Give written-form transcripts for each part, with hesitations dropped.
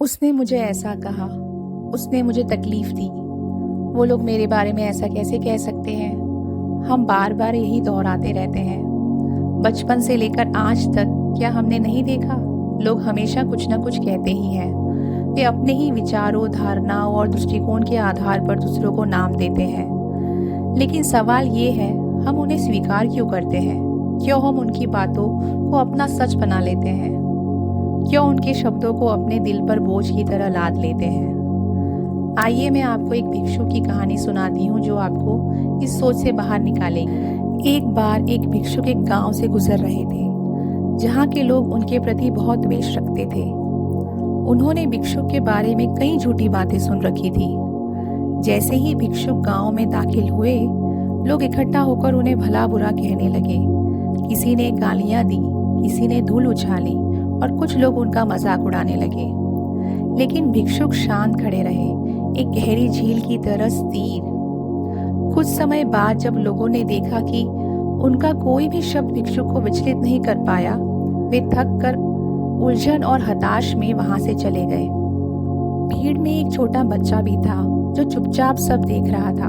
उसने मुझे ऐसा कहा, उसने मुझे तकलीफ दी। वो लोग मेरे बारे में ऐसा कैसे कह सकते हैं? हम बार बार यही दोहराते रहते हैं। बचपन से लेकर आज तक क्या हमने नहीं देखा? लोग हमेशा कुछ ना कुछ कहते ही हैं। वे अपने ही विचारों, धारणाओं और दृष्टिकोण के आधार पर दूसरों को नाम देते हैं। लेकिन सवाल ये है, हम उन्हें स्वीकार क्यों करते हैं? क्यों हम उनकी बातों को अपना सच बना लेते हैं? क्यों उनके शब्दों को अपने दिल पर बोझ की तरह लाद लेते हैं? आइए मैं आपको एक भिक्षु की कहानी सुनाती हूँ जो आपको इस सोच से बाहर निकालेगी। एक बार एक भिक्षुक एक गांव से गुजर रहे थे जहाँ के लोग उनके प्रति बहुत द्वेष रखते थे। उन्होंने भिक्षुक के बारे में कई झूठी बातें सुन रखी थी। जैसे ही भिक्षुक गांव में दाखिल हुए, लोग इकट्ठा होकर उन्हें भला बुरा कहने लगे। किसी ने गालियां दी, किसी ने धूल उछाली और कुछ लोग उनका मजाक उड़ाने लगे। लेकिन भिक्षुक शांत खड़े रहे, एक गहरी झील की तरह स्थिर। कुछ समय बाद जब लोगों ने देखा कि उनका कोई भी शब्द भिक्षुक को विचलित नहीं कर पाया, वे थक कर उलझन और हताश में वहां से चले गए। भीड़ में एक छोटा बच्चा भी था जो चुपचाप सब देख रहा था।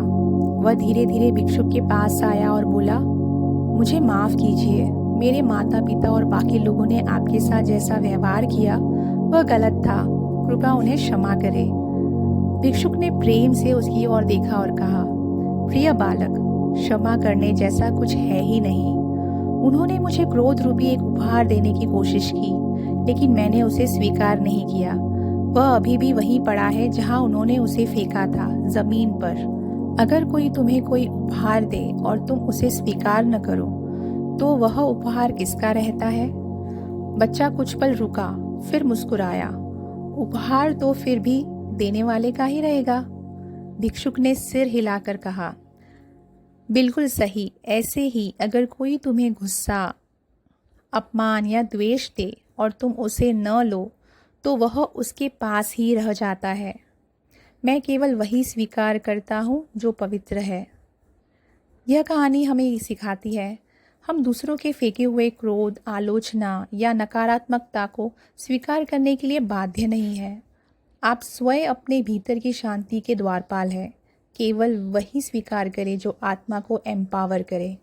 वह धीरे धीरे भिक्षुक के पास आया और बोला, मुझे माफ कीजिए, मेरे माता पिता और बाकी लोगों ने आपके साथ जैसा व्यवहार किया वह गलत था, कृपया उन्हें क्षमा करें। भिक्षुक ने प्रेम से उसकी ओर देखा और कहा, प्रिय बालक, क्षमा करने जैसा कुछ है ही नहीं। उन्होंने मुझे क्रोध रूपी एक उपहार देने की कोशिश की, लेकिन मैंने उसे स्वीकार नहीं किया। वह अभी भी वहीं पड़ा है जहां उन्होंने उसे फेंका था, जमीन पर। अगर कोई तुम्हें कोई उपहार दे और तुम उसे स्वीकार न करो, तो वह उपहार किसका रहता है? बच्चा कुछ पल रुका, फिर मुस्कुराया। उपहार तो फिर भी देने वाले का ही रहेगा। भिक्षुक ने सिर हिलाकर कहा, बिल्कुल सही। ऐसे ही अगर कोई तुम्हें गुस्सा, अपमान या द्वेष दे और तुम उसे न लो, तो वह उसके पास ही रह जाता है। मैं केवल वही स्वीकार करता हूँ जो पवित्र है। यह कहानी हमें ये सिखाती है, हम दूसरों के फेंके हुए क्रोध, आलोचना या नकारात्मकता को स्वीकार करने के लिए बाध्य नहीं है। आप स्वयं अपने भीतर की शांति के द्वारपाल हैं। केवल वही स्वीकार करें जो आत्मा को एम्पावर करे।